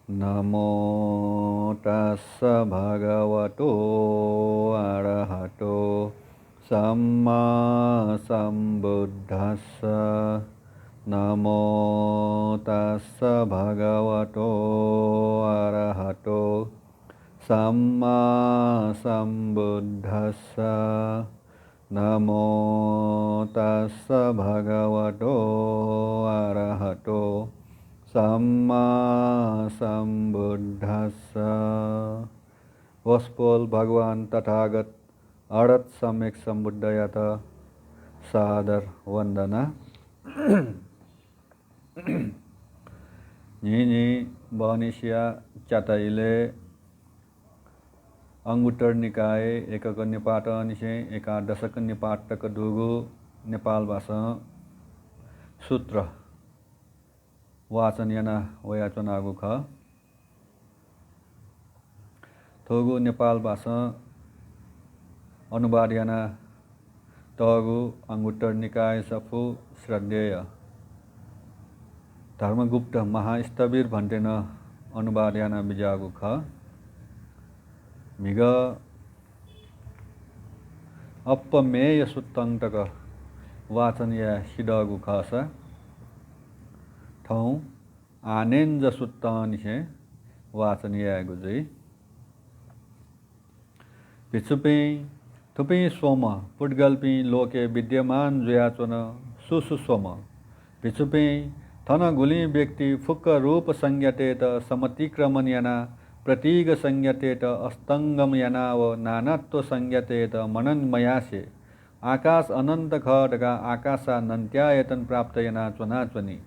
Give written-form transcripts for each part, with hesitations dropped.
नमो तस्स भगवतो अरहतो सम्मा सम्बुद्धस्स नमो तस्स भगवतो अरहतो सम्मा सम्बुद्धस्स नमो तस्स भगवतो अरहतो सम्मा सम्बुद्धस्स। वस्पोल भगवान तथागत अड़त सम्यक सम्बुद्धयत सादर वंदना। Nyinyi Banisya Cataile Angutter Nikai Ekaka Nipata Nishe Ekadasaka Nipataka Dugu Nepal Basa Sutra वाचन याना वयाचन आगो ख थोगु नेपाल भाषा अनुवाद याना तगु अंगुत्तर निकाय सफु श्रद्धेय धर्मगुप्त महास्तवीर भन्टेन अनुवाद याना बिजागु ख मिग अपमेय सुत्तंतक वाचन या सिडगु खसा ठौं आनेन्ज सुत्तानिसे वाचनीय गुजै पिछुपे थुपे स्वम पुटगल्पी लोके विद्यमान जुयाचन सुसुस्वम पिछुपे थन गुली व्यक्ति फुक्क रूप संज्ञतेत समतिक्रमण याना प्रतीक संज्ञतेत अस्तंगम याना व नानात्व संज्ञतेत मनन मयासे आकाश अनंत खडगा आकाशा नंत्यायतन प्राप्त याना चुनाचुनी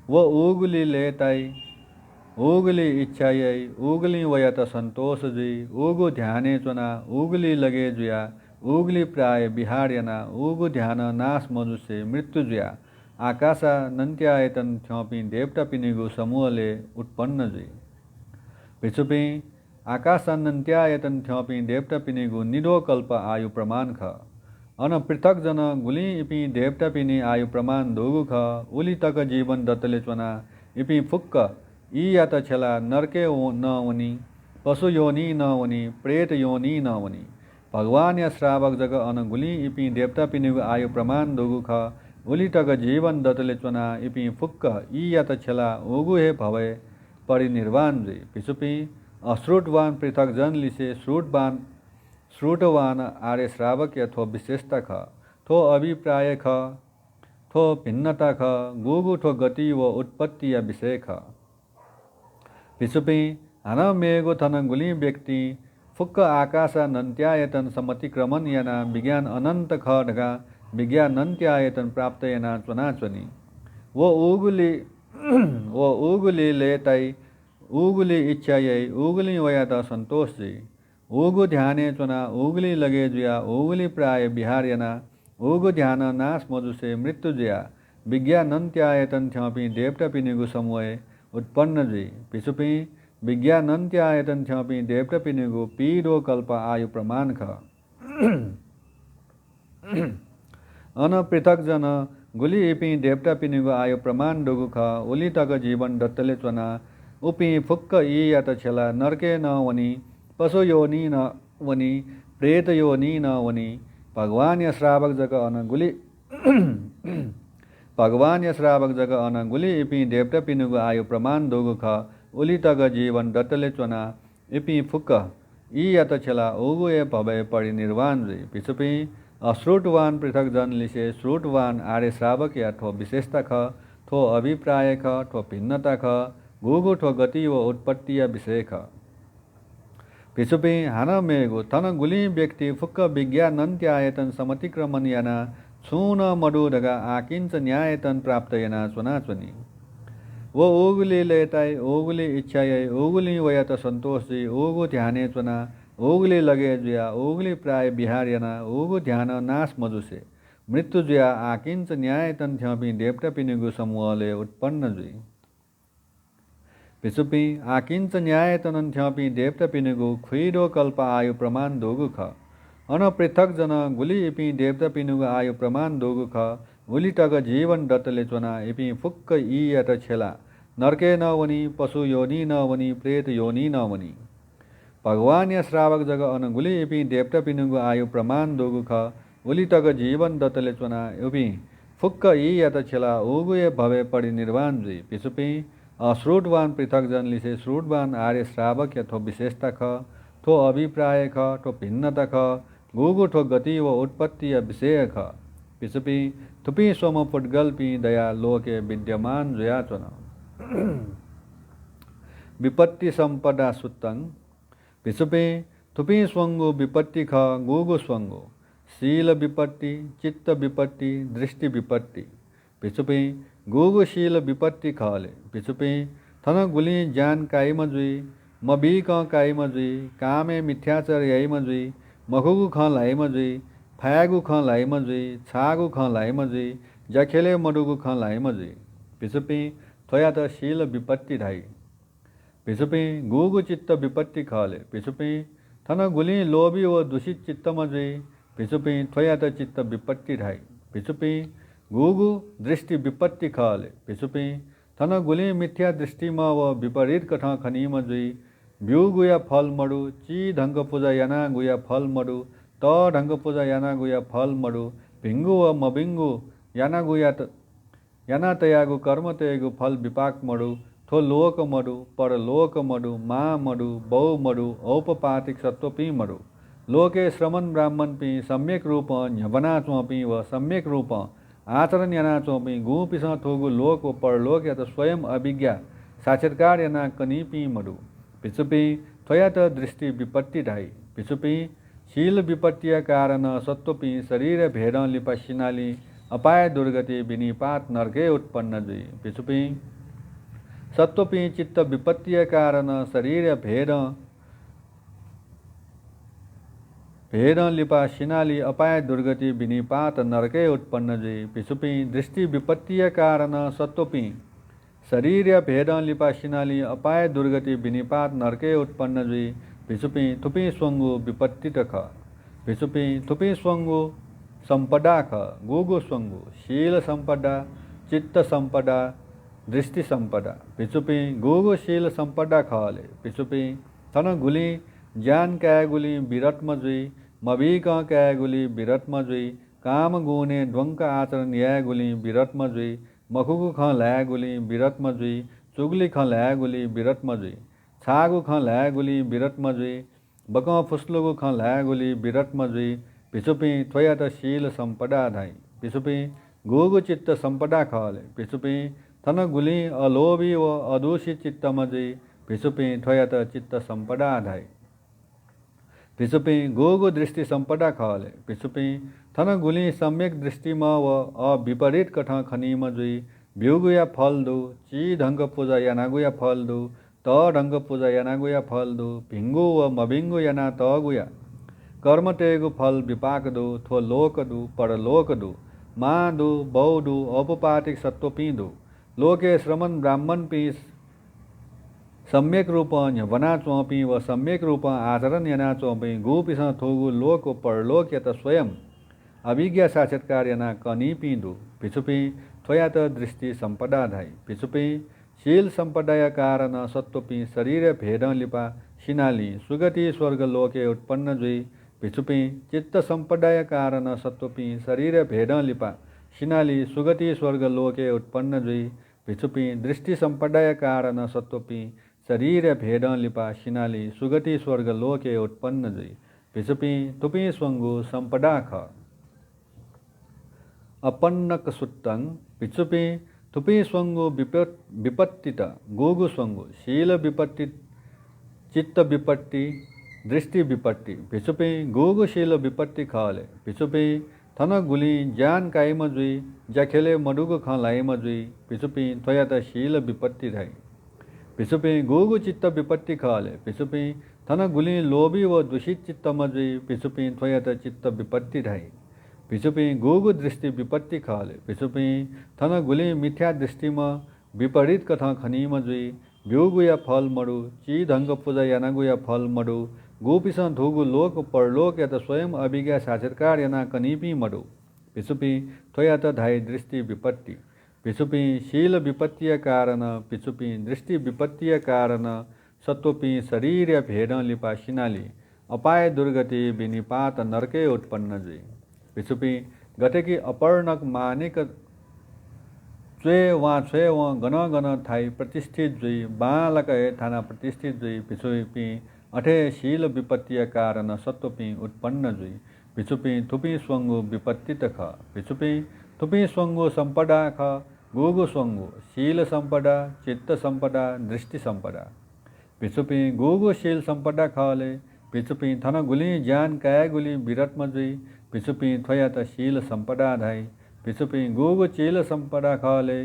व उगली लेताई उगली इच्छाई उगली वयत संतोष जी उगु ध्याने चुना उगली लगे जुया उगली प्राय बिहार याना उगु ध्यान नाश मनुष्य मृत्यु जुया आकाशा नंत्यायतन छपी देवता पिनिगु समूहले उत्पन्न जी पिछुपी आकाशा नंत्यायतन छपी देवता पिनिगु निदो कल्प आयु प्रमाण ख अन पृथक जन गुली इपी देवता पिनी आयु प्रमाण दोगु ख उली तक जीवन दत्तले चुना इपी फुक्क ई या त छेला नरके न वनी पशु योनि न वनी प्रेत योनि न वनी भगवान या श्रावक जग अन गुली इपी देवता पिनीगु आयु प्रमाण दोगु ख उली तक जीवन दत्तले चुना इपी फुक्क ई या त छेला ओगु हे भवय परिनिर्वाण जी पिछुपी अश्रुटवान पृथक जन लिसे श्रुटवान आर्य श्रावक या थो विशेषता ख थो अभिप्राय ख थो भिन्नता ख गुगु थो गति व उत्पत्ति या विषय ख पिछुपी हन मेगो थन गुली व्यक्ति फुक्क आकाशा नंत्यायतन समतिक्रमण याना विज्ञान अनंत ख ढगा विज्ञान नंत्यायतन प्राप्त याना चुनाचुनी वो उगुली लेताई उगुली इच्छाई उगुली वयात संतोष जी उगु ध्याने चुना उगली लगे जुया उगली प्राय बिहार याना उगु ध्यान नाश मधुसे मृत्यु जुया विज्ञानंत्यायतन छपी देवता पिनिगु समूह उत्पन्न जी पिछुपी विज्ञानंत्यायतन छपी देवता पिनिगु पीडो कल्प आयु प्रमाण ख अन पृथक जन गुली इपी देवता पिनिगु आयु प्रमाण डोगु ख उली तक जीवन दत्तले चुना उपी फुक्क ई या त छेला नरके न वनी पशु योनि न वनी प्रेत योनि न वनी भगवान या श्रावक जग अनगुली इपी देवता पिनुगु आयु प्रमाण दोगु ख उली तग जीवन दत्तले चुना इपी फुक्क ई या त छेला ओगु ए भवय परिनिर्वाण जी पिछुपी अश्रुटवान पृथक जन लिसे श्रुटवान आर्य श्रावक या ठो विशेषता ख थो अभिप्राय ख ठो भिन्नता ख गुगु ठो गति व उत्पत्ति या विषय ख पिछुपी हन मेगु थन गुली व्यक्ति फुक्क विज्ञानंत्यायतन समतिक्रमण याना छून मडु ढगा आकिंच न्यायतन प्राप्त याना चुनाचुनी वो उगली लेताई उगली इच्छाई उगली वयत संतोष जी उगु ध्याने चुना उगली लगे जुया उगली प्राय बिहार याना उगु ध्यान नाश मधुसे मृत्यु जुया आकिंच न्यायतन छपी देवता पिनिगु समूहले उत्पन्न जुई पिछुपी आकिंच न्यायतनन छपी देवता पिनिगु खुइडो कल्प आयु प्रमाण दोगु ख अन पृथक जन गुली इपी देवता पिनुग आयु प्रमाण दोगु ख उली तग जीवन दत्तले चोना इपी फुक्क ई यत छेला नरके न वनी पशु योनि न वनी प्रेत योनि न वनी भगवान या श्रावक जग अनुगुली इपी देवता पिनुगु आयु प्रमाण दोगु ख उली तग जीवन दतले चुना उपी फुक्क ई यत छेला उगु ये भवे परिनिर्वाण जुई पिछुपी अश्रुटवान पृथक जनली से श्रुटवान आर्य श्रावक या थो विशेषता ख थो अभिप्राय ख थो भिन्नता ख गुगु ठो गति व उत्पत्ति या विषय ख पिछुपी थुपी सोम पुटगल्पी दया लोके विद्यमान जुया चुन विपत्ति संपदा सुत्तंग पिछुपी थुपी स्वंगो विपत्ति ख गुगु स्वंगो शील विपत्ति चित्त विपत्ति दृष्टि विपत्ति पिछुपी गुगु शील विपत्ति खले पिछुपी थन गुली जान काई मजुई मबी क काई मजुई कामे मिथ्याचर यही मजुई मखुगु ख लाई मजुई फायागु ख लाई मजुई छागु ख लाई मजुई जखेले मडुगु ख लाई मजुई पिछुपी थोया त शील विपत्ति धाई पिछुपी गुगु चित्त विपत्ति खले पिछुपी थन गुली लोभी व दूषित चित्त मजुई पिछुपी थोया त चित्त विपत्ति ढाई पिछुपी गुगु दृष्टि विपत्ति खले पिछुपी थन गुली मिथ्या दृष्टिमा व विपरीत कठ खनिम जुई ब्यू गुया फल मडु ची ढंग पूजा याना गुया फल मडु त ढंग पूजा याना गुया फल मडु भिंगु व मबिंगु याना गुया याना तयागु कर्म तयागु फल विपाक मडु थो लोक मडु परलोक मडु मा मडु बौ मडु औपपातिक सत्वपी मडु लोके श्रमण ब्राह्मण पी सम्यक रूप न्यवना चौपी व सम्यक रूप आचरण याना चौपी गु पिस थोगु लोक व परलोक या तो स्वयं अभिज्ञा साक्षात्कार याना कनी पी मडु पिछुपी थोया त दृष्टि विपत्ति ढाई पिछुपी शील विपत्तिया कारण सत्वपी शरीर भेद लिपसिनाली अपाय दुर्गति विनिपात नरके उत्पन्न जुई पिछुपी सत्वपी चित्त विपत्तिया कारण शरीर भेद लिपा शिनाली अपाय दुर्गति विनिपात नरके उत्पन्न जुई पिछुपी दृष्टि विपत्तिय कारण सत्वपी शरीर भेद लिपा शिनाली अपाय दुर्गति विनिपात नरके उत्पन्न जुई पिछुपी थुपी स्वंगु विपत्ति तख पिछुपी थुपी स्वंगु संपदा ख गुगु स्वंगु शील संपदा चित्त संपदा दृष्टि संपदा पिछुपी गुगु शील संपदा खले पिछुपी थन गुली ज्ञान कैगुली विरत्म जुई मबी कैगुली विरत्म जुई काम गुने ध्वंक आचरण यागुली विरत्म जुई मखुगु ख लयागुली विरत्म जुई चुगली ख लयागुली विरत्म जुई छागु ख लयागुली विरत्म जुई बक फुस्लुगु ख लयागुली विरत्म जुई पिछुपी थोया त शील संपदा धाई पिछुपी गुगु चित्त संपदा खले पिछुपी थन गुली अलोभी व अदूषित चित्त मजुई पिछुपी थोया त चित्त संपदा धाई पिछुपी गुगु दृष्टि संपदा खले पिछुपी थन गुली सम्यक दृष्टिमा व अविपरीत कठ खनिम जुई भ्युगुया फल दु ची ढंग पूजा यानागुया फल दु त ढंग पूजा यानागुया फल दु भिंगु व मभिंगु याना त गुया कर्म तेगु फल विपाक दु थो लोक दु परलोक दु मा दु बौ दु औपपातिक सत्व पी दु लोके श्रमण ब्राह्मण पी सम्यक रूप न्यवना चौपी व सम्यक रूप आचरण याना चौपी गु पिस थोगु लोक परलोक यत स्वयं अभिज्ञा साक्षात्कार याना कनी पीदु पिछुपी थोया त दृष्टि संपदा धाई पिछुपी शील संपदाय कारण सत्वपी शरीर भेद लिपा शिनाली सुगति स्वर्ग लोके उत्पन्न जुई पिछुपी चित्त संपदाय कारण सत्वपी शरीर भेद लिपा शिनाली सुगति स्वर्ग लोके उत्पन्न जुई पिछुपी दृष्टि संपदाय कारण सत्वपी शरीर भेद लिपा शिनाली सुगति स्वर्ग लोके उत्पन्न जुई पिछुपी तुपी स्वंगु संपदा ख अपन्नक सुत्तंग पिछुपी तुपी स्वंगु विपत्तित गुगु स्वंगु शील विपत्ति चित्त विपत्ति दृष्टि विपत्ति पिछुपी गुगु शील विपत्ति खले पिछुपी थन गुली ज्ञान काइम जुई जखेले मडुगु ख लाइम जुई पिछुपी थोया त शील विपत्ति धाई पिछुपी गुगु चित्त विपत्ति खले पिछुपी थन गुली लोभी व दूषित चित्त मजुई पिछुपी थोया त चित्त विपत्ति धाई पिछुपी गुगु दृष्टि विपत्ति खले पिछुपी थन गुली मिथ्या दृष्टिमा विपरीत कथा खनिम जुई भ्युगुया फल मडु ची ढंग पूजा यानागुया फल मडु गोपिस धोगु लोक परलोक या त स्वयं अभिज्ञा साक्षात्कार याना कनीपी मडु पिछुपी थोया त धाई दृष्टि विपत्ति भिचुपी शील विपत्तिय कारण भिचुपी दृष्टि विपत्तिय कारण सत्वपी शरीर भेड लिपा सिनाली अपाय दुर्गति विनिपात नरके उत्पन्न जुई भिचुपी गतेकी अपर्णक मानिक छे वा गन गन थाई प्रतिष्ठित जुई बालक थाना प्रतिष्ठित जुई भिचुपी अठे शील विपत्तिय कारण सत्वपी उत्पन्न जुई भिचुपी थुपी स्वंगु विपत्ति ख भिचुपी थुपी स्वंगु संपदा ख गुगु स्वंगु शील संपदा चित्त संपदा दृष्टि संपदा भिचुपी गुगु शील संपदा खले भिचुपी थन गुली ज्ञान काय गुली विरत्म जुई भिचुपी थयत शील संपदा धाई भिचुपी गुगु चील संपदा खले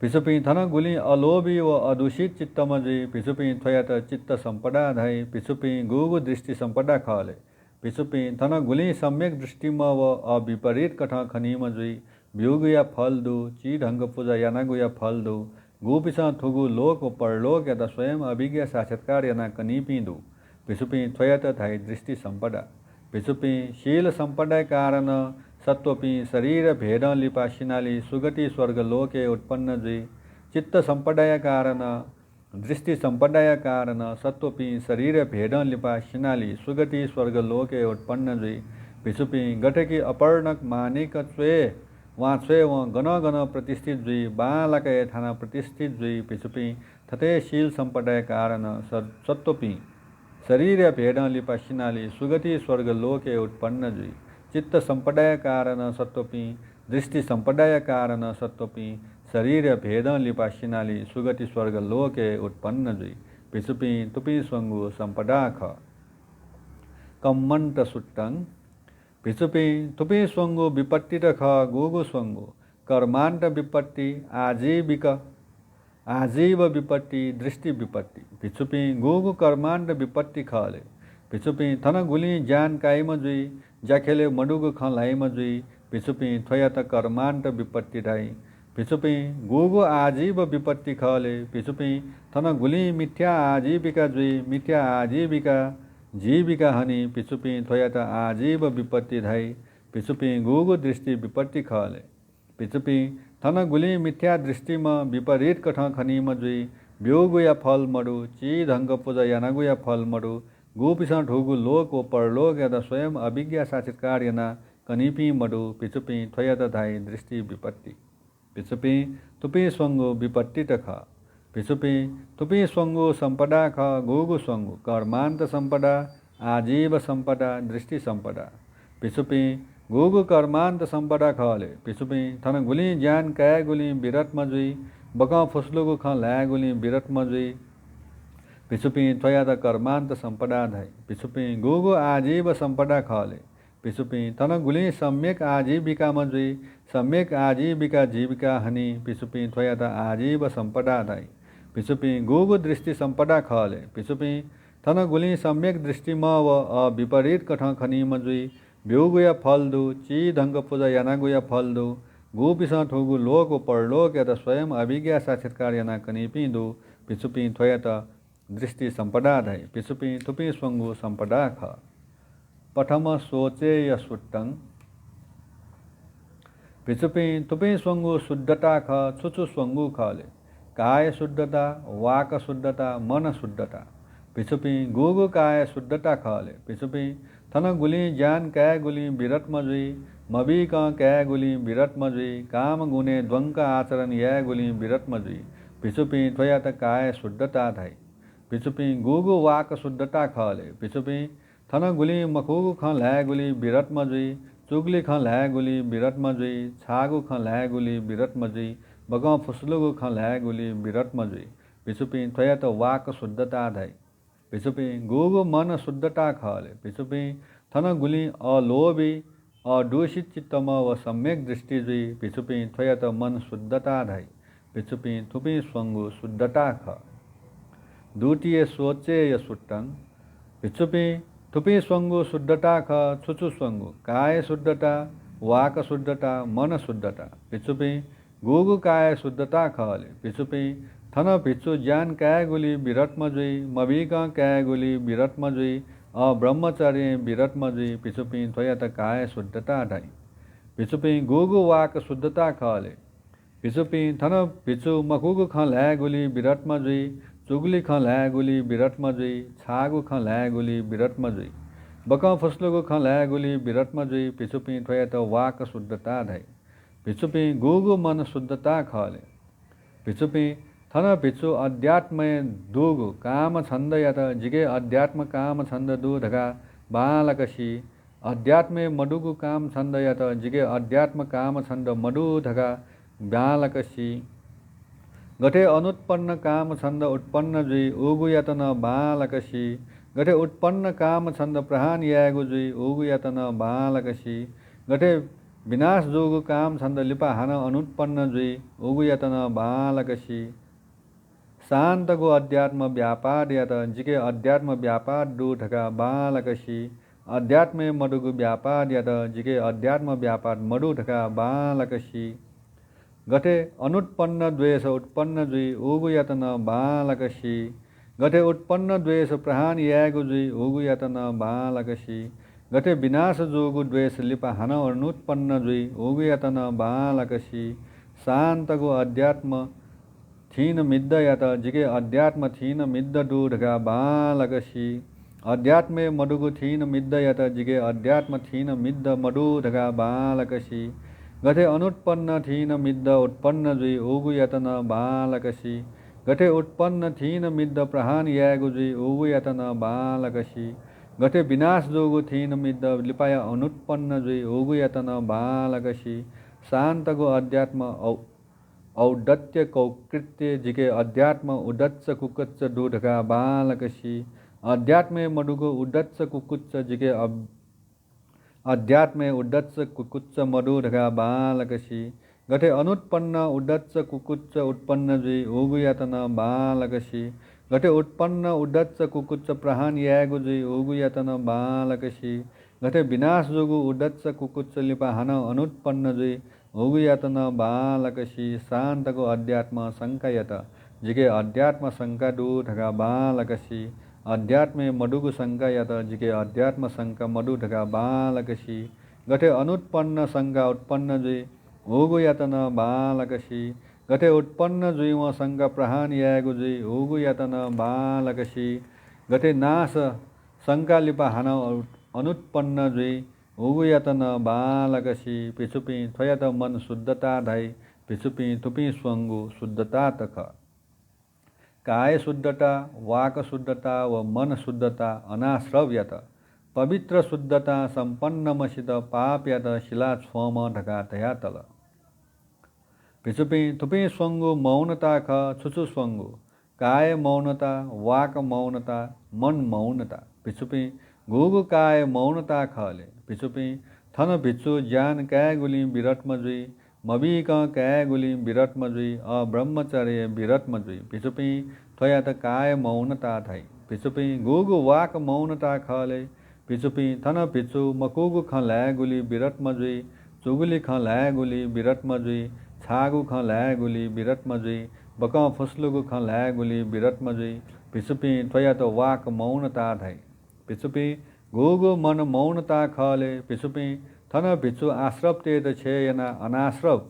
भिचुपी थन गुली अलोभी व अदूषित चित्तम जुई भिचुपी थयत चित्त संपदा धाई भिचुपी गुगु दृष्टि संपदा खले भिचुपी थन गुली सम्यक दृष्टिमा व अविपरीत कठ खनिम जुई भ्युगुया फल दु ची ढंग पूजा यानागुया फल दु गुपिसा थुगु लोक व परलोक यदा स्वयं अभिज्ञ साक्षात्कार याना कनीपी दु भिचुपी थयत थाई दृष्टि संपदा भिचुपी शील संपदा कारण सत्वपी शरीर भेद लिपा सिनाली सुगति स्वर्ग लोके उत्पन्न जुई चित्त संपदाय कारण दृष्टि संपदाय कारण सत्वपी शरीर भेद लिपा सिनाली सुगति स्वर्ग लोके उत्पन्न जुई भिचुपी गठकी अपर्णक मानिक छे व गन गन प्रतिष्ठित जुई बालक थाना प्रतिष्ठित जुई भिचुपी थते शील संपदाय कारण सत्वपी शरीर भेद लिपा सिनाली सुगति स्वर्ग लोके उत्पन्न जुई चित्त संपदाय कारण सत्वपी दृष्टि संपदाय कारण सत्वपी शरीर भेद लिपा सिनाली सुगति स्वर्ग लोके उत्पन्न जुई भिचुपी तुपी स्वंगु संपदा ख कम्मंट सुट्टंग भिचुपी तुपी स्वंगु विपत्ति ख गुगु स्वंगु कर्मांट विपत्ति आजीव विपत्ति दृष्टि विपत्ति भिचुपी गुगु कर्मांट विपत्ति खले भिचुपी थन गुली ज्ञान काइम जुई जाखेले मडुगु खलाइम जुई भिचुपी थयत कर्मांट विपत्ति ढाई भिचुपी गुगु आजीव विपत्ति खले भिचुपी थन गुली मिथ्या आजीविका जुई मिथ्या आजीविका जीविका हनी भिचुपी थयत आजीव विपत्ति धाई भिचुपी गुगु दृष्टि विपत्ति खले भिचुपी थन गुली मिथ्या दृष्टिमा विपरीत कठ खनिम जुई ब्योगुया फल मडु ची धंग पूजा यानागुया फल मडु गुपिसा ढुगु लोक व परलोक यदा स्वयं अभिज्ञ साक्षात्कार याना कनीपी मडु भिचुपी थयत धाई दृष्टि विपत्ति भिचुपी तुपी स्वंगु विपत्ति ख भिचुपी तुपी स्वंगु संपदा ख गुगु स्वंगु कर्मांत संपदा आजीव संपदा दृष्टि संपदा भिचुपी गुगु कर्मांत संपदा खले भिचुपी थन गुली ज्ञान काय गुली विरत्म जुई बका फुसलुगु ख ला गुली विरत्म जुई भिचुपी थयत कर्मांत संपदा धाई भिचुपी गुगु आजीव संपदा खले भिचुपी थन गुली सम्यक आजीविका जुई सम्यक आजीविका जीविका हनी भिचुपी थयत आजीव संपदा धाई भिचुपी गुगु दृष्टि संपदा खले भिचुपी थन गुली सम्यक दृष्टिमा व अविपरीत कठ खनिम जुई भ्युगुया फल दु ची धंग पूजा यानागुया फल दु गुपिसा ठुगु लोक व परलोक यदा स्वयं अभिज्ञ साक्षात्कार याना कनीपी दु भिचुपी थयत दृष्टि संपदा धाई भिचुपी थुपी स्वंगु संपदा ख पठम सोचेय सुट्टंग भिचुपी तुपी स्वंगु शुद्धता ख छुचु स्वंगु खले काय शुद्धता वाक शुद्धता मन शुद्धता भिचुपी गुगु काय शुद्धता खले भिचुपी थन गुली ज्ञान काय गुली विरत्म जुई मबी काय गुली विरत्म जुई काम गुने द्वंक आचरण या गुली विरत्म जुई भिचुपी थयत काय शुद्धता धाई भिचुपी गुगु वाक शुद्धता खले भिचुपी थन गुली मखुगु ख ला गुली विरत्म जुई चुगली ख ला गुली विरत्म जुई छागु ख ला गुली विरत्म जुई बगा फुसलुगु ख ला गुली विरत्म जुई भिचुपी थयत वाक शुद्धता धाई भिचुपी गुगु मन शुद्धता खले भिचुपी थन गुली अलोभी अदूषित चित्तम व सम्यक दृष्टि जुई भिचुपी थयत मन शुद्धता धाई भिचुपी थुपी स्वंगु शुद्धता ख द्वितीय सोचेय सुट्टंग भिचुपी थुपी स्वंगु शुद्धता ख छुचु स्वंगु काय शुद्धता वाक शुद्धता मन शुद्धता भिचुपी गुगु काय शुद्धता खले भिचुपी थन भिचु ज्ञान काय गुली विरत्म जुई मबी काय गुली विरत्म जुई अब्रह्मचर्य विरत्म जुई भिचुपी थयत काय शुद्धता धाई भिचुपी गुगु वाक शुद्धता खले भिचुपी थन भिचु मकुगु ख ल्यागुली विरत्म जुई चुगली ख ल्यागुली विरत्म जुई छागु ख ल्यागुली विरत्म जुई बक फुस्लुगु ख ल्यागुली विरत्म जुई भिचुपी थोयत वाक शुद्धता धै भिचुपी गुगु मन शुद्धता खले भिचुपी थन भिचु अध्यात्म दुगु काम छन्द यत जिगे अध्यात्म काम छन्द दु धगा बालकसी अध्यात्मे मडुगु काम छन्द यत जिगे अध्यात्म काम छन्द मडु धगा बालकसी गठे अनुत्पन्न काम छन्द उत्पन्न जुई उगु यतन बालकसी गठे उत्पन्न काम छन्द प्रहान यागु जुई उगु यतन बालकसी गठे विनाश जोगु काम छन्द लिपा हान अनुत्पन्न जुई उगु यतन बालकसी शान्तको अध्यात्म व्यापार यत जिगे अध्यात्म व्यापार दु ढका बालकसी अध्यात्मे मडुगु व्यापार यत जिगे अध्यात्म व्यापार मडु ढका बालकसी गठे अनुत्पन्न द्वेष उत्पन्न जुई उगु यतन बालकसी गठे उत्पन्न द्वेष प्रहान यागु जुई उगु यतन बालकसी गठे विनाश जोगु द्वेष लिपा हान अनुत्पन्न जुई उगु यतन बालकसी शान्तको अध्यात्म थीन मिद्द यत जिगे अध्यात्म थीन मिद्द दूढगा बालकसी अध्यात्मे मडुगु थीन मिद्द यत जिगे अध्यात्म थीन मिद्द मडुढगा बालकसी गठे अनुत्पन्न थीन मिद्द उत्पन्न जुई उगु यतन बालकसी गठे उत्पन्न थीन मिद्द प्रहान यागु जुई उगु यतन बालकसी गठे विनाश जोगु थीन मिद्द लिपाय अनुत्पन्न जुई उगु यतन बालकसी शान्तको अध्यात्म औदत्य कौकृत्य जिगे अध्यात्म उदत्स कुकुच्च दूढगा बालकसी अध्यात्मे मडुगु उदत्स कुकुच्च जिगे अध्यात्मे उदत्स कुकुच्च मडुढगा बालकसी गठे अनुत्पन्न उदत्स कुकुच्च उत्पन्न जुई उगु यतन बालकसी गठे उत्पन्न उदत्स कुकुच्च प्रहान यागु जुई उगु यतन बालकसी गठे विनाश जोगु उदत्स कुकुच्च लिपा हान अनुत्पन्न जुई उगु यतन बालकसी शान्तको अध्यात्म शङ्कयत जिगे अध्यात्म शङ्का दूढगा बालकसी अध्यात्मे मडुगु शङ्कयत जिगे अध्यात्म शङ्का मडुढगा बालकसी गठे अनुत्पन्न शङ्का उत्पन्न जुई उगु यतन बालकसी गठे उत्पन्न जुई म शङ्का प्रहान यागु जुई उगु यतन बालकसी गठे नाश शङ्का लिपा हान अनुत्पन्न जुई उगु यतन बालकसी पिछुपी थोयत मन शुद्धता धाई पिछुपी थुपी स्वंगु शुद्धता तख काय शुद्धता वाक शुद्धता व मन शुद्धता अनाश्रव्यत पवित्र शुद्धता सम्पन्नमसित पाप यत शिला स्वम ढका तयातल पिछुपी थुपी स्वंगु मौनता ख छुछु स्वंगु काय मौनता वाक मौनता मन मौनता पिछुपी गुगु काय मौनता खले पिछुपी थन भिच्चु ज्ञान कैगुली विरत्म जुई मबीक कैगुली विरत्म जुई अब्रह्मचर्य विरत्म जुई पिछुपी थोयात काय मौनता थाई पिछुपी गुगु वाक मौनता खले पिछुपी थन भिच्चु मकुगु ख ल्यागुली विरत्म जुई चुगुली ख ल्यागुली विरत्म जुई छागु ख ल्यागुली विरत्म जुई बक फुस्लुगु ख ल्यागुली विरत्म जुई पिछुपी थोयात वाक मौनता थाई पिछुपी गुगु मन मौनता खले पिछुपी थन भिच्चु आश्रव तेद छेयना अनाश्रव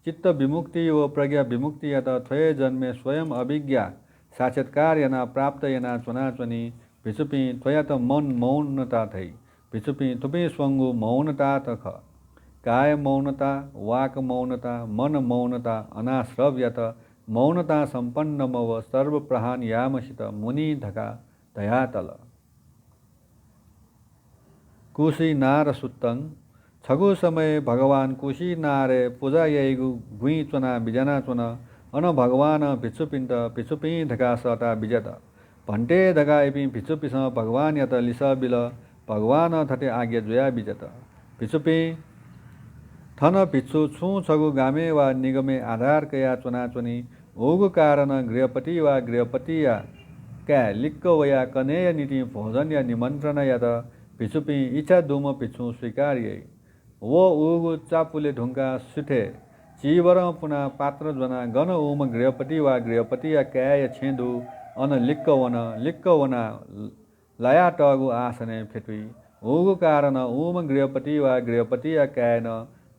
चित्त विमुक्ति व प्रज्ञा विमुक्ति यत थ्वय जन्मे स्वयं अभिज्ञा साक्षात्कार यना प्राप्त यना चुनाचुनी भिचुपी थ्वयत मन मौनता थै भिचुपी थुपी स्वंगु मौनता तख काय मौनता वाक मौनता मन मौनता अनाश्रव यत मौनता सम्पन्न मव सर्व प्रहान यामसित मुनि धका दयातल कुशी नार सुत्तङ छगु समय भगवान कुशी नारे पूजा यैगु गुई चुना बिजना चुन अन भगवान भिचुपिन्त भिचुपी धका सता बिजत भन्टे धका एपि भिचुपिस भगवान यत लिस बिल भगवान थटे आज्ञा जोया बिजत भिचुपी थन भिच्छु छु छगु गामे वा निगमे आधार कया चुना चुनी ओगु कारण गृहपति वा गृहपतिया क्या लिक्क वया कनेय नीति भोजन या निमन्त्रण या त भिचुपी इच्छा दुम भिच्छु स्वीकार्य वो उगु चापुले ढुङ्गा सुठे चीवर पुना पात्र जना गण ओम गृहपति वा गृहपति या क्या छेदु अन लिक्क वना लया टगु आसने फेटुई ओगु कारण ओम गृहपति वा गृहपति या क्या न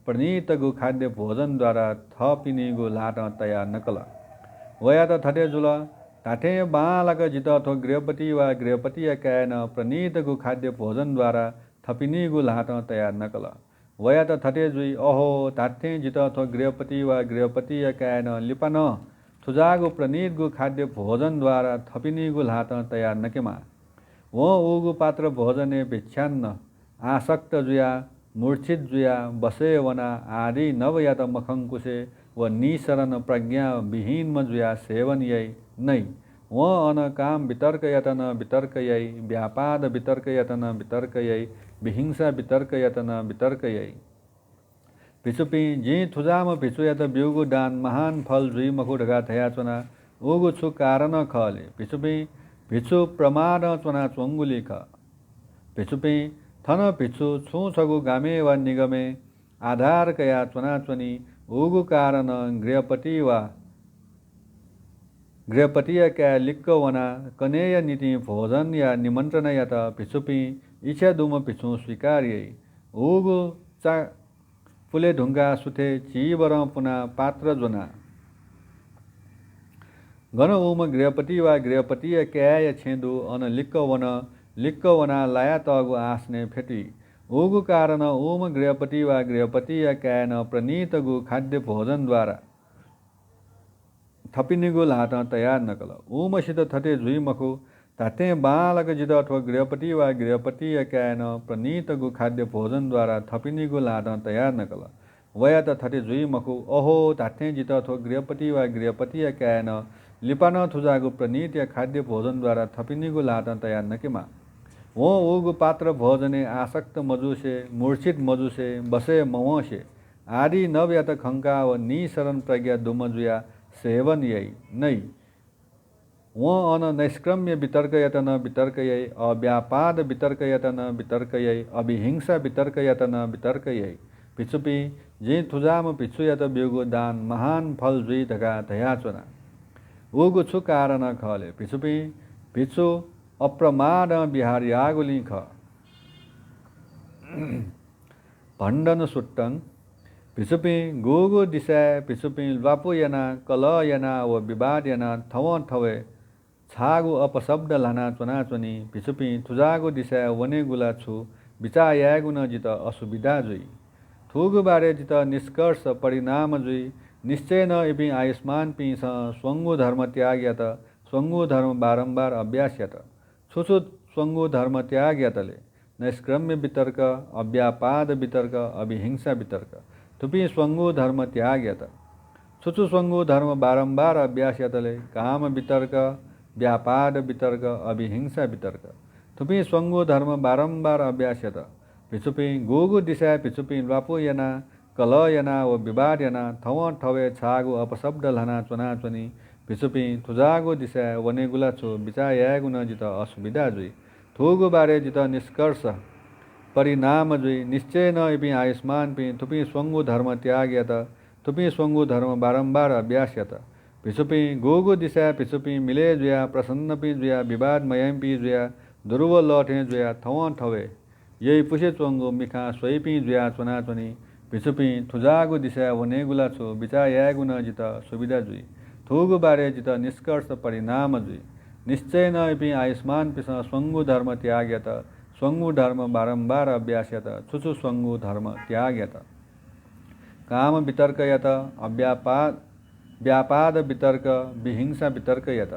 प्रणीतगु खाद्य भोजनद्वारा थपिनिगु लाट तयार नकल वया त थटे जुल ताठे बालक जित अथवा गृहपति वा गृहपति कायन प्रणीतगु खाद्य भोजनद्वारा थपिनिगु लाट तयार नकल वया त थटे जुई अहो ताठे जित अथवा गृहपति वा गृहपति कायन लिपन थुजागु प्रणीतगु खाद्य भोजनद्वारा थपिनिगु लाट तयार नकेमा वो उगु पात्र भोजने भिक्षान्न आसक्त जुया मूर्छित जुया बसे वना आदि नवयात मखंकुशे व निशरण प्रज्ञा विहीन जुया सेवन यई नहीं व अन काम वितर्क यतन वितर्क यई व्यापाद वितर्क यतन वितर्क यई विहिंसा वितर्क यतन वितर्क यई भिचुपी जी थुजाम भिचु यत बिउगु दान महान फल जुई मखु ढगा थया चुना उगु छु कारण खले भिचुपी भिचु प्रमाद चुना चोंगुली ख भिचुपी थन भिचु छु छगु गामे वा निगमे आधार कया चुना चुनी उगु कारण गृहपति क्या लिक्क वना कनेय नीति भोजन या निमंत्रण या त भिचुपी इच्छा दुम भिचु स्वीकार्य उगु चा फुले ढुंगा सुथे चीवर पुना पात्र जोना गण उम गृहपति वा गृहपति क्या छेदु अन लिक्क वना लाया तगु आसने फेटी उगु कारण ओम गृहपति वा गृहपति कायन प्रणीतगु खाद्य भोजन द्वारा थपिनिगु लाट तयार नकल ओमसित थटे जुई मखु ताते बालक जित अथवा गृहपति वा गृहपति कायन प्रणीतगु खाद्य भोजन द्वारा थपिनिगु लाट तयार नकल वया त थटे जुई मखु अहो ताते जित अथवा गृहपति वा गृहपति कायन लिपान थुजागु प्रणीत या खाद्य भोजन द्वारा थपिनिगु लाट तयार नकेमा वो उगु पात्र भोजने आसक्त मजुसे मूर्छित मजुसे बसे मवसे आदि नवयत खंका व निशरण प्रज्ञा दुमजुया सेवन यई नहीं वो अन नैष्क्रम्य वितर्क यतन वितर्क यई अव्यापाद वितर्क यतन वितर्क यई अभिहिंसा वितर्क यतन वितर्क यई पिछुपी जी थुजाम पिछु यत बिउगु दान महान फल जुई धगा धया चुना उगु छु कारण खले पिछुपी पिछु अप्रमाद बिहार यागुली ख भण्डन सुट्टङ भिचुपी गोगो दिशा भिचुपी ल्वापु यना कल यना व विवाद यना थव थवे छागु अपशब्द लाना चुना चुनी भिचुपी थुजागु दिशा वने गुला छु विचा यागुन जित असुविधा जुई थुगु बारे जित निष्कर्ष परिणाम जुई निश्चय न इपि आयुष्मान पि स्वंगु धर्म त्याग यत स्वंगु धर्म बारंबार अभ्यास यत छुछु स्वंगु धर्म त्याग यतले नैष्क्रम्य वितर्क अव्यापाद वितर्क अभिहिंसा वितर्क थुपी स्वंगु धर्म त्याग यत छुछु स्वंगु धर्म बारंबार अभ्यास यतले काम वितर्क व्यापाद वितर्क अभिहिंसा वितर्क थुपी स्वंगु धर्म बारंबार अभ्यास यत भिचुपी गोगु दिशा भिचुपी ल्वापु यना कल यना व विवाद यना थव ठवे छागु अपशब्द लना चुना चुनी भिचुपी थुजागु दिशा वनेगुला छु विचा यागुन जित असुविधा जुई थुगु बारे जित निष्कर्ष परिणाम जुई निश्चय न इपि आयुष्मान पि थुपी स्वंगु धर्म त्याग यत थुपी स्वंगु धर्म बारंबार अभ्यास यत भिचुपी गोगु दिशा भिचुपी मिले जुया प्रसन्न पि जुया विवाद मयम पि जुया दुर्व लठे जुया थव ठवे यही पुसे चोंगु मिखा सोई पि जुया चुना चुनी भिचुपी थुजागु दिशा वनेगुला छु विचा यागुन जित सुविधा जुई थुगु बारे जित निष्कर्ष परिणाम जुई निश्चय न इपि आयुष्मान पिस स्वंगु धर्म त्याग यत स्वंगु धर्म बारंबार अभ्यास यत छुछु स्वंगु धर्म त्याग यत काम वितर्क यत व्यापाद वितर्क विहिंसा वितर्क यत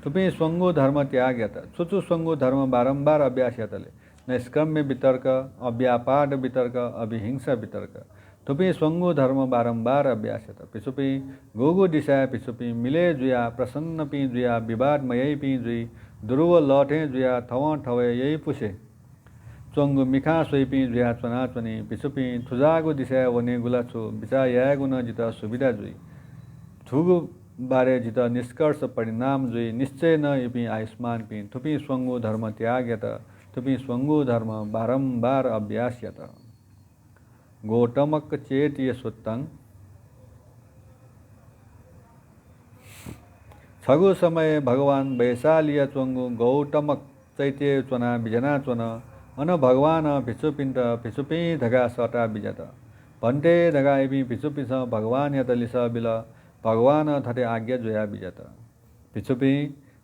थुपी स्वंगु धर्म त्याग यत छुछु स्वंगु धर्म बारंबार अभ्यास यतले नैष्क्रम्य वितर्क अव्यापाद वितर्क अभिहिंसा वितर्क थुपी स्वंगु धर्म बारंबार अभ्यास यत पिछुपी गोगु दिशा पिछुपी मिले जुया प्रसन्न पि जुया विवाद मयई पि जुई दुर्व लठे जुया थव ठवे यही पुसे चोंगु मिखा सोई पि जुया चुना चुनी पिछुपी थुजागु दिशा वने गुला छु विचा यागुन जित सुविधा जुई थुगु बारे जित निष्कर्ष परिणाम जुई निश्चय न इपि आयुष्मान पि थुपी स्वंगु धर्म त्याग यत थुपी स्वंगु धर्म बारंबार अभ्यास यत गौतमक चेत ये सुत्तंग छगु समय भगवान वैशालिया चोंगु गौतमक चैत्य चुना बिजना चुन अन भगवान भिचुपिंट भिचुपी धगा सटा बिजत भन्टे धगा इबी पिछुपिछ भगवान यत लिस बिल भगवान थटे आज्ञा जोया बिजत पिछुपी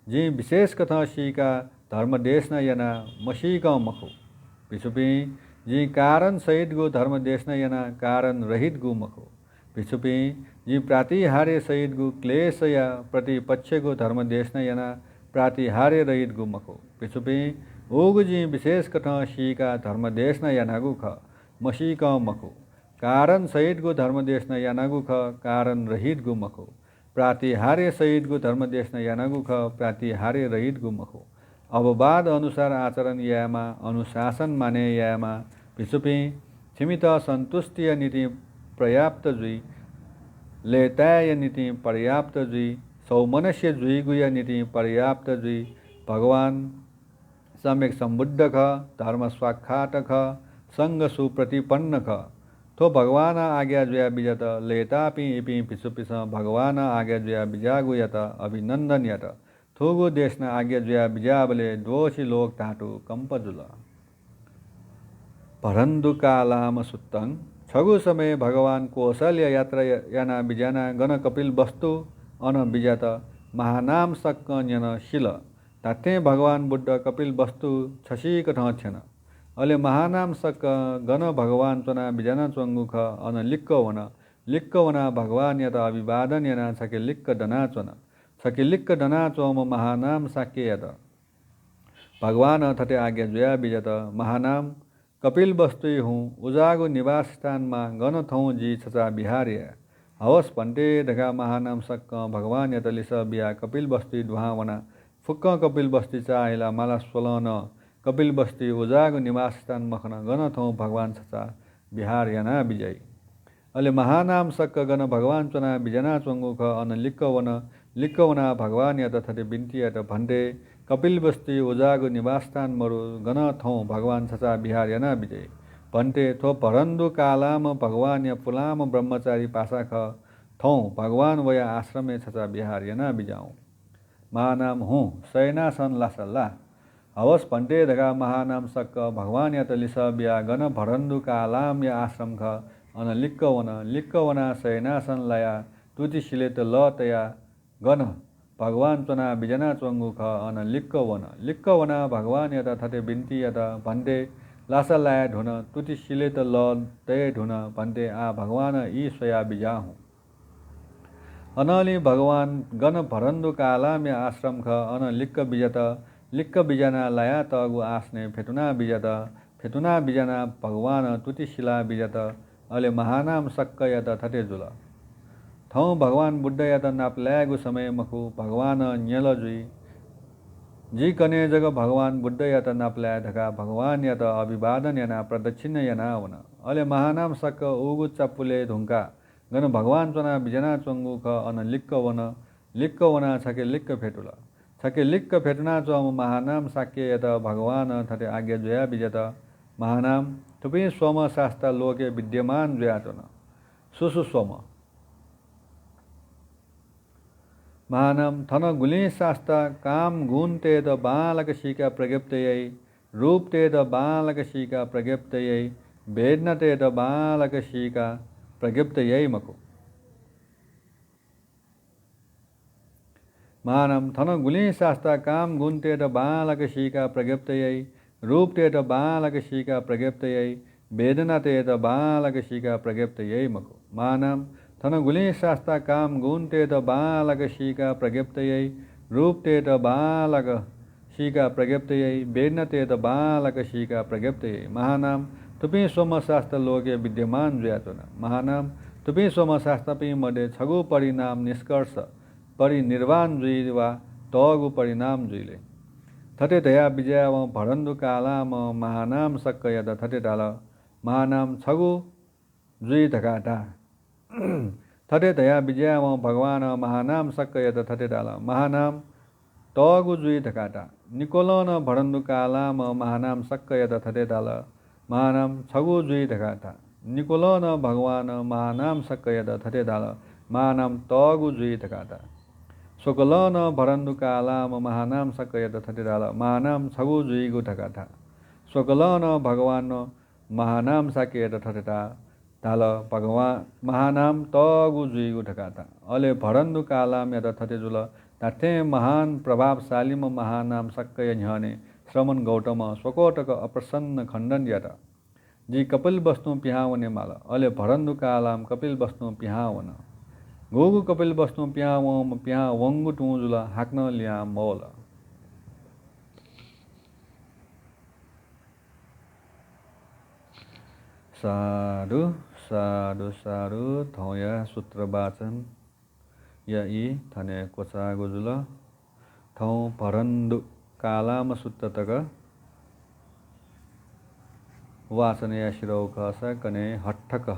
जी विशेष कथा सीका धर्म देश न यना मसीक मखु पिछुपी जी कारण सहित गो धर्म देश न यना कारण रहित गु मखु पिछुपी जी प्रातिहार्य सहित गु क्लेश या प्रतिपक्ष गो धर्म देश न यना प्रातिहार्य रहित गु मखु पिछुपी ओगु जी विशेष कथा सीका धर्म देश न यनागु ख मसीक मखु कारण सहित गो धर्म देश न यनागु ख कारण रहित गु मखु प्रातिहार्य सहित गो धर्म देश न यनागु ख प्रातिहार्य रहित गु मखु अववाद अनुसार आचरण यामा अनुशासन माने यामा पिछुपी सीमित संतुष्टि नीति पर्याप्त जुई लेताय नीति पर्याप्त जुई सौमनस्य जुई गुया नीति पर्याप्त जुई भगवान सम्यक संबुद्ध ख धर्म स्वाख्यात ख संग सुप्रतिपन्न ख तो भगवान आज्ञा जुया बिजत लेतापि इपि पिछुपिछ भगवान आज्ञा जुया बिजागु यत अभिनंदन यत थोगो देशना आज्ञा जुया बिजाबले दोषी लोक टाटु कंपजुल भरंदु कालाम सुत्तंग छगु समय भगवान कौशल्य यात्रा याना बिजाना गण कपिल वस्तु अन बिजात महानाम सक्क न्यन शिल ताते भगवान बुद्ध कपिल वस्तु छसी कथा छन अले महानाम सक्क गण भगवान चना बिजाना चंगुख अन लिक्क वना भगवान यत अभिवादन यना छके लिक्क दना चन छके लिक्क दना चोम महानाम साक्य यत भगवान थटे आज्ञा जोया बिजत महानाम कपिल वस्तु हूँ उजागो निवास स्थान में गण थौ जी छचा बिहार्य हवस पंटे ढगा महानाम सक्क भगवान यत लिस बिया कपिल वस्तु धुवावना फुक्क कपिल वस्तु चाहेला माला स्वलन कपिल वस्तु उजागो निवास स्थान मखन गण थौ भगवान छचा बिहार्य ना विजय अले महानाम सक्क गण भगवान चना बिजना चंगुख अन लिक्क वना भगवान यत थटे बिन्ती यत भन्टे कपिल वस्तु उजागो निवास स्थान मरु गण थौ भगवान छचा बिहार्य ना विजय भन्टे थो भरंदु कालाम भगवान या पुलाम ब्रह्मचारी पासाख थौ भगवान वया आश्रमे छचा बिहार्य ना बिजाऊ महानाम हूँ शयनासन लासल्ला हवस भन्टे धगा महानाम सक्क भगवान यत लिस बिया गण भरंदु कालाम या आश्रम ख अन लिक्क वना शयनासन लाया तुति शिलेत ल तया गण भगवान चना बिजना चंगु ख अन लिक्क वना भगवान यत थटे बिन्ती यत भन्टे लासा लाया ढुन तुति शिलेत ल तय ढुन भन्टे आ भगवान ई स्वया बिजा हूँ अनली भगवान गण भरंदु कालाम या आश्रम ख अन लिक्क बिजना लाया तगु आस्ने फेतुना बिजना भगवान तुति शिला बिजत अले महानाम सक्क यत थटे जुल थौ भगवान बुद्ध यत नाप ल्यागु समय मखु भगवान न्यल जुई जी कने जग भगवान बुद्ध यत नाप ल्या धका भगवान यत अभिवादन यना प्रदक्षिण यना वन अले महानाम सक्क उगु चप्पुले धुंका गण भगवान चना बिजना चंगु ख अन लिक्क वना छके लिक्क फेटुला छके लिक्क फेटना चम महानाम साक्य यत भगवान थटे आज्ञा जोया बिजत महानाम थुपी स्वम शास्त्र लोके विद्यमान जोयाचन सुसुस्वम महानाम थन गुली शास्त्र काम गुण तेद बालक शिका प्रज्ञप्तयै रूप तेद बालक शिका प्रज्ञप्तयै वेदना तेद बालक शिका प्रज्ञप्तयै मको महानाम थन गुली शास्त्र काम गुण तेद बालक शिका प्रज्ञप्तयै रूप तेद बालक शिका प्रज्ञप्तयै वेदना तेद बालक शिका प्रज्ञप्तयै मको महानाम थन गुली शास्त्र काम गुण तेद बालक शिका प्रज्ञप्तयै रूप तेद बालक शिका प्रज्ञप्तयै वेदना तेद बालक शिका प्रज्ञप्तयै महानाम तुपी सोम शास्त्र लोके विद्यमान जोयाचन महानाम तुपी सोम शास्त्रपी मध्ये छगु परिणाम निष्कर्ष परिनिर्वाण जुई वा तगु परिणाम जुइले थटे दया विजय व भरंदु कालाम महानाम सक्क यद थटे डाल महानाम छगु जुई धकाटा थटे दया विजय व भगवान महानाम सक्क यद थटे डाल महानाम तगु जुई धकाटा निकोलन भरंदु कालाम महानाम सक्क यद थटे डाल महानाम छगु जुई धकाटा निकोलन भगवान महानाम सक्क यद थटे डाल महानाम तगु जुई धकाटा सोकलन भरंदु कालाम महानाम सक्क यद थटे डाल महानाम छगु जुई गु धकाटा सोकलन भगवान महानाम साक्य यद थटे डाल ताल भगवान महानाम तगु जुइगु ठकाता अले भरन्दु कालाम यदा थते जुल ताथे महान प्रभावशाली म महानाम सक्कय झने श्रमण गौतम स्वकोटक अप्रसन्न खण्डन याता जी कपिल बस्नु पिहावने माला अले भरन्दु कालाम कपिल बस्नु पिहावन गोगु कपिल बस्नु पिहा वंगु टुजुल हाक्न लिया मोल साधु साधु साधु थौया सूत्र वाचन यी थने कोचा गुजुल थौ भरन्दु कालाम सुत्ततक वाचन या शिरौ कसा कने हट्ठक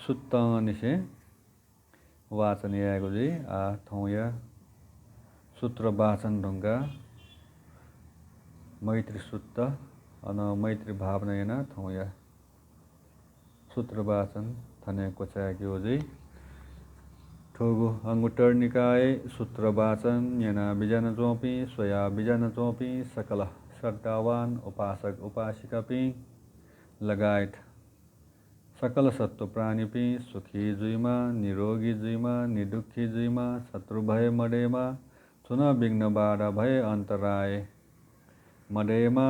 सुत्त निसे वाचन या गुजी आ थौया सूत्र वाचन ढुङ्गा मैत्री सुत्त अन मैत्री भावना येना थौया सूत्र वाचन थने कोचा गुजी ठोगु अंगुटर निकाय सूत्र वाचन येना बिजन चौपी स्वया बिजन चौपी सकल श्रद्धावान उपासक उपासिका पी लगायत सकल सत्व प्राणी पी सुखी जुइमा निरोगी जुइमा निदुखी जुइमा शत्रु भय मडेमा चुन विघ्न बाधा भय अन्तराय मडेमा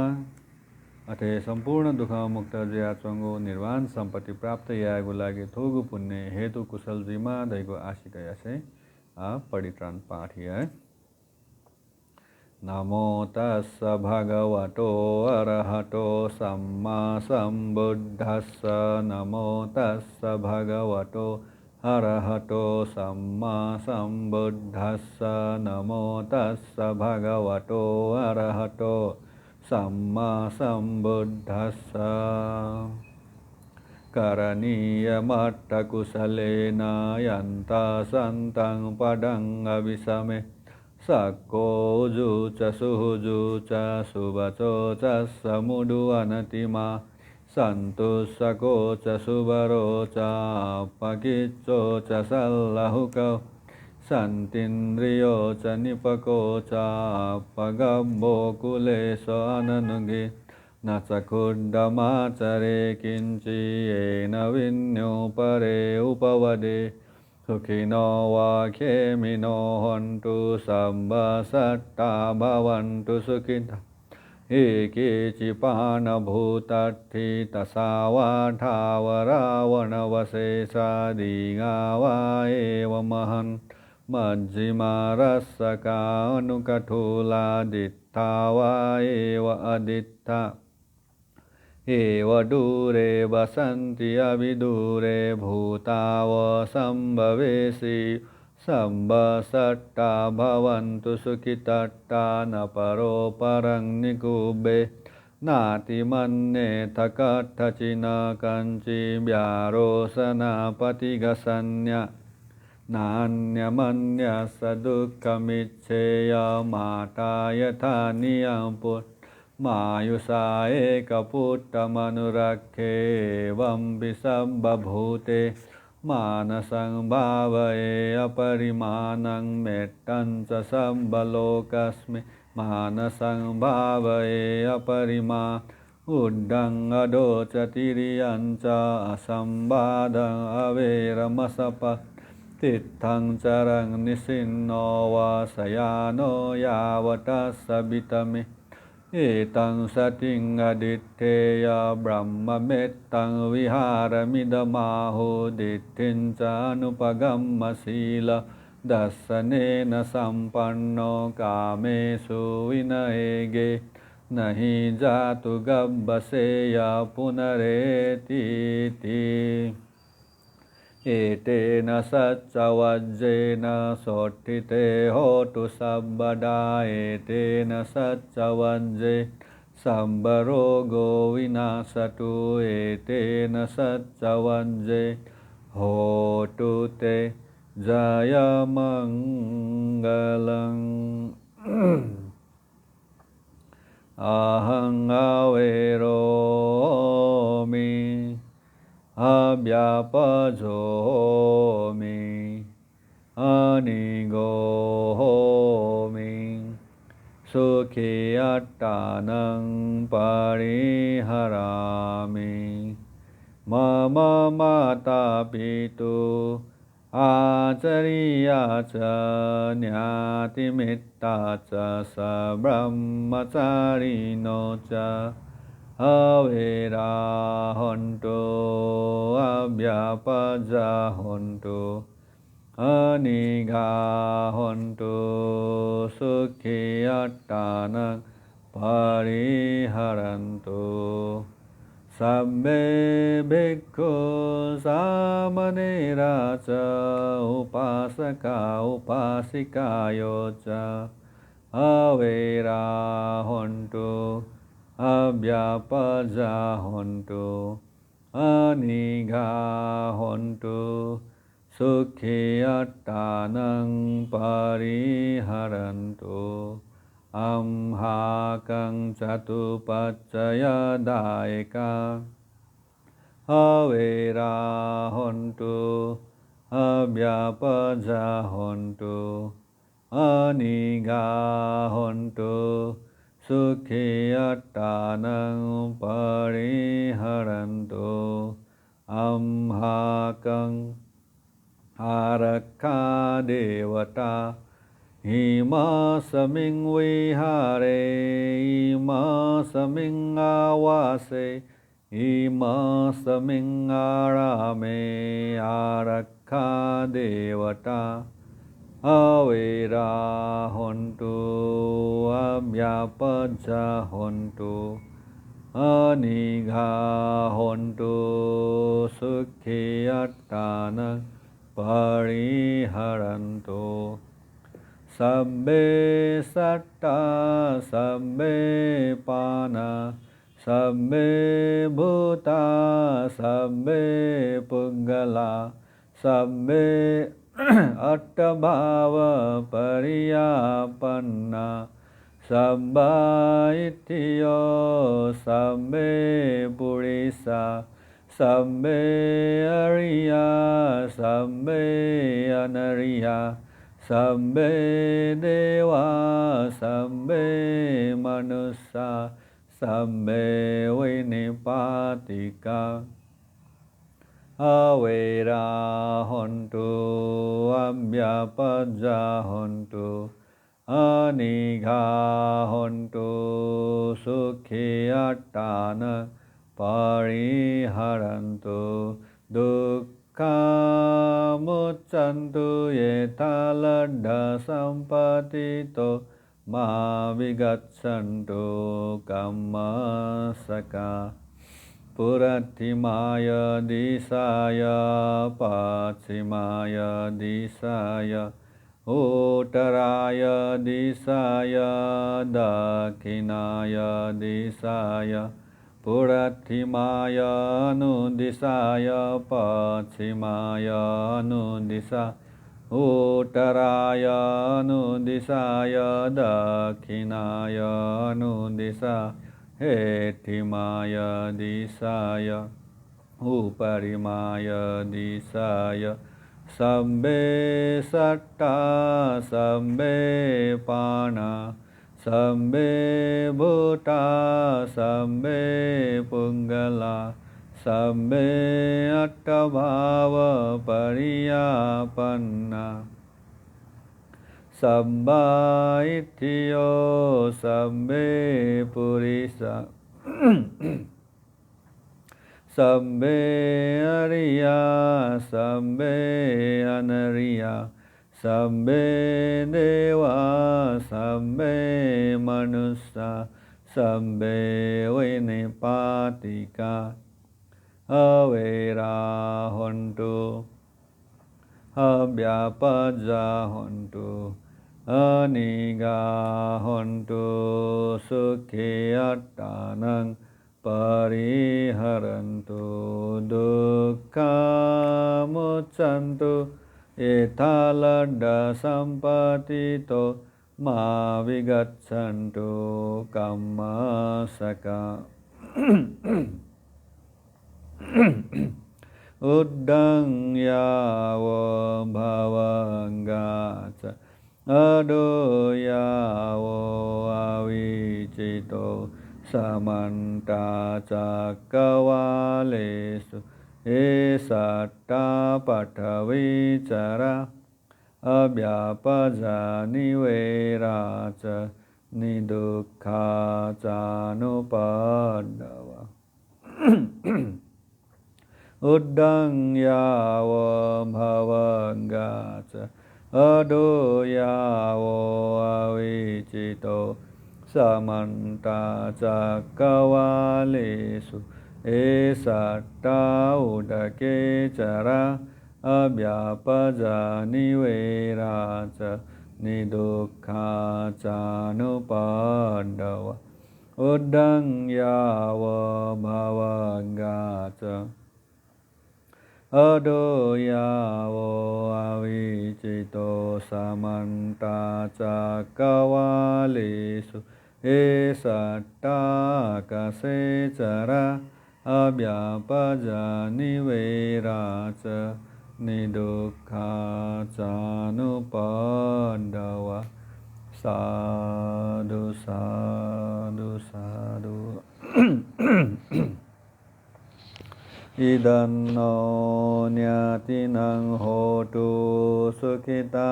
अथे सम्पूर्ण दुख मुक्त जया चंगो निर्वाण सम्पत्ति प्राप्त यागु लागि थोगु पुण्य हेतु कुशल जिमा दैगो आशिक यासे आ परित्राण पाठ है। नमो तस्स भगवतो अरहतो सम्मा सम्बुद्धस्स नमो तस्स भगवतो अरहतो सम्मा सम्बुद्धस्स नमो तस्स भगवतो अरहतो सम्मा सम्बुद्धस्स करणीयमट्टकुशलेन यन्ता सन्तं पदं अविसमे सक्कोजु च सुहुजु च सुवचो च समुडु अनतिमा सन्तुषको च सुवरो च पकिच्चो च सल्लहुको सन्तीन्द्रियो च निपको च पगब्बो कुलेश अननुगे न च खुड्डमाचरे किञ्चि येन विन्यो परे उपवदे सुखिनो वा खेमिनो हन्तु सब्ब सट्टा भवन्तु सुखिता एकेचिपानभूतर्थी तसावाठावरावणवशेषादिगा वा एव महन् मज्जिमा रस्सकानुकठुलादित्था वा एव अदित्था एव दूरे वसन्ति अविदूरे भूताव सम्भवेसि सम्ब सट्टा भवन्तु सुखितट्टा न परो परं निकुब्बे नातिमन्येथ कथचिन कञ्चि व्यारोसनापतिगसन्य नान्यमन्यस दुःखमिच्छेय माता यथा नियम्पु मायुषा एकपुट्टमनुरक्षेवं विसम्बभूते मानसं भावये अपरिमाणं मेट्टं च सम्बलोकस्मि मानसं भावये अपरिमा उड्डं अदोचतिरियं च असंबाधं अवेरमसप तित्थं चरं निसिन्नो वा शयानो यावतः सवितमे एतं सतिं अदित्तेय ब्रह्ममेत्तं विहारमिदमाहो दित्तिं च अनुपगम्यशील दर्शनेन सम्पन्नो कामेषु विनयेगे नहि जातु गब्बसेय पुनरेतीति एतेन सच्चवज्जेन सोत्थिते होतु सर्वदा एतेन सच्चवज्जे सम्बरोगो विनाशतु एतेन सच्चवज्जे होतु ते जयमङ्गलम् अहं अवेरोमि अव्यापजोमि अनिगोमि सुखी अट्टानं परिहरामि मम माता पितु आचर्या च ज्ञातिमित्ता च सब्रह्मचारिणो च अवेराहन्तु अव्यापजाहन्तु अनिगाहन्तु सुखी अट्टानं परिहरन्तु Sabbe bhikkhu samanera ca upasaka upasikayo ca avera hontu abhyapaja hontu aniga hontu sukhi attanang pariharantu Amhakang Catupaccaya Daika Avera Hontu Abhyapaja Hontu Aniga Hontu Sukhi Attanang Pariharantu Amhakang Arakha Devata Ima saming vihare, ima saming avase, ima saming arame, arakha devata, avera hontu, abhyapaja hontu, anigha hontu, sukhi attana pariharantu. Sabbe satta sabbe pana sabbe bhuta sabbe puggala sabbe attabhava pariyapanna sabba itiyo sabbe purisa sabbe ariya sabbe anariya Sabbe deva, sabbe manusa, sabbe vinipatika. Avera hontu, abhyapaja hontu, anigha hontu, sukhi attana pariharantu, Muccantu yetaladda sampatito ma vigaccantu kammasaka Purattimaya disaya pachimaya disaya uttaraya disaya dakhinaya disaya Purattimaya anudisaya pachimaya anudisa uttaraya anudisaya dakhinaya anudisa hetimaya disaya uparimaya disaya sabbe satta sabbe pana Sabbe bhuta sabbe puggala sabbe attabhava pariyapanna sabba itiyo sabbe purisa sabbe ariya sabbe anariya Sabbe deva, sabbe manusa, sabbe vinipatika, avera hontu, abhyapaja hontu, anigha hontu, sukhi attanang pariharantu, dukkha muccantu, Etaladda sampatito ma vigaccantu kammasaka Uddang yavo bhavangaca Ado yavo avicito Samanta cakkavalesu एषट्टा पठविचरा अव्यापजा निवैरा च निदुःखा चानुपड्डवा उड्डं यावो भवगा च अदो यावो अविचितो समन्ता चक्रवालेषु एषट्टा उदके चरा अव्यापजा निवैरा च निदुःखा चानुपड्डवा उड्डं यावो भवगा च अदो यावो अविचितो समन्ता चक्रवालेषु एषट्टा आकाशेचरा अव्यापजा निवैरा च निदुःखा चानुपड्डवा साधु साधु साधु इदन्नो न्यातिनं होतु सुखिता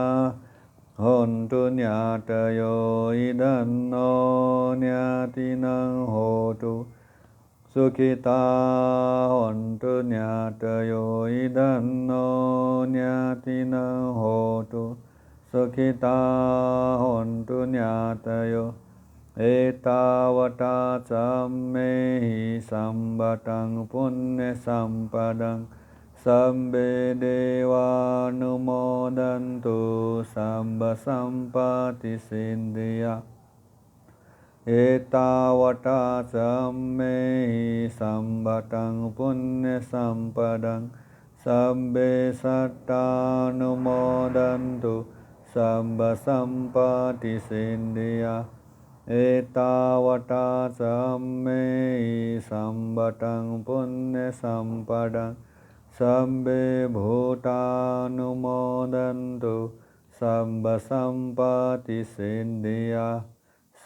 होन्तु न्यातयो इदन्नो न्यातिनं होतु सुखिता होन्तु न्यातयो इदन्नो न्यातिनं होतु सुखिता होन्तु न्यातयो एतावता च मेहि सम्बतं पुण्यसम्पदं सम्बे देवानुमोदन्तु सम्बसम्पत्तिसिद्धिया एतावता च मेहि सम्बतं पुण्यसम्पदं सम्बे सत्तानुमोदन्तु सम्बसम्पत्तिसिद्धिया एतावता च मेहि सम्बतं पुण्यसम्पदं सम्बे भूतानुमोदन्तु सम्बसम्पत्तिसिद्धिया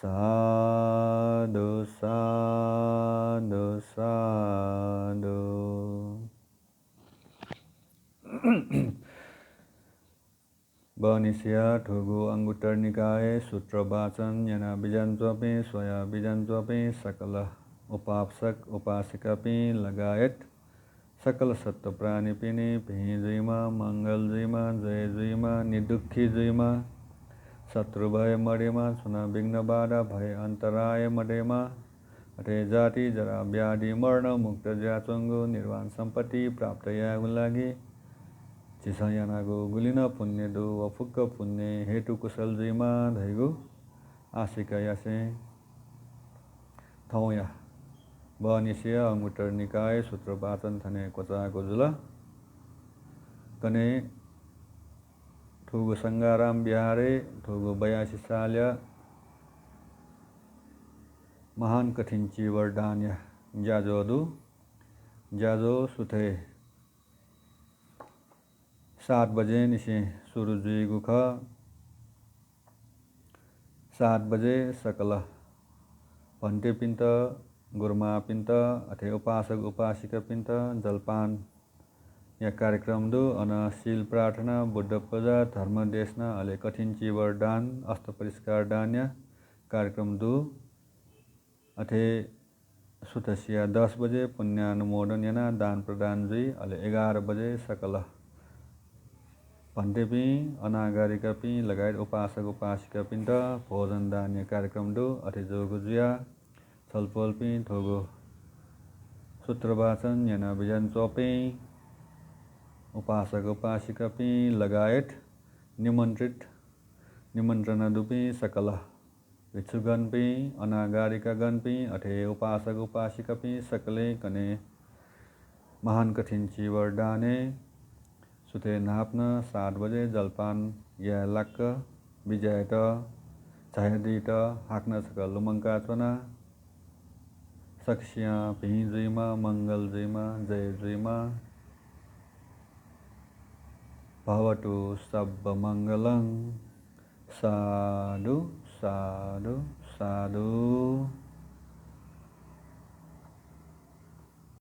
साधु साधु साधु Bhanisya Thugu Anguttara Nikaya Sutra Vacan Yana Bijantvapi Swaya Bijantvapi Sakala Upapsak Upasikapi Lagayat Sakala Satta Pranipini Pihi Jima Mangal Jima Jai Jima Nidukhi Jima Satru Bhaya Madima Suna Bigna Bada Bhaya Antaraya Madima Ate Jati Jara Vyadi Marna Mukta Jatungu Nirvan Sampati Praptaya Gulagi चिसायानागो गुलिना पुण्य दो वफुक्क पुण्य हेतु कुशल जिमा धैगु आशिका यासे थौया बनिसिया अंगुत्तर निकाय सूत्र वाचन थने कोचा गोजुला कने थुगु संगाराम बिहारे थुगु 82 साल्या महान कठिनची वरदान्य जाजो सुथे 7 बजे निशे सूरजी गुख 7 बजे सकल भन्टे पिन्त गुरुमा पिन्त अथे उपासक उपासिका पिन्त जलपान या कार्यक्रम दो अनशील प्रार्थना बुद्ध पूजा धर्म देशना अले कठिन वरदान अस्त परिष्कार दान्य कार्यक्रम दो अथे सुतसिया 10 बजे पुण्यानुमोदन याना दान प्रदान जी अले 11 बजे सकल भन्टेपी अनागारिकापी लगायत उपासक उपासिका पिन्त भोजन दान्य कार्यक्रम दो अथे जोगुजिया छलफलपी थोगो सूत्रवाचन याना बिजन चौपी उपासक उपासिकापी लगायत निमन्त्रणा दुपी सकल भिक्षुगणपी अनागारिकागणपी अथे उपासक उपासिकापी सकले कने महान कठिन वरदाने सुथे नाप्न 7 बजे जलपान या लक्क विजयत छायदीत हाक्न सकल लुमङ्का चना सक्सिया पिहिजुइमा मंगल जुइमा जय जुइमा भवतु सब मंगलं साधु साधु साधु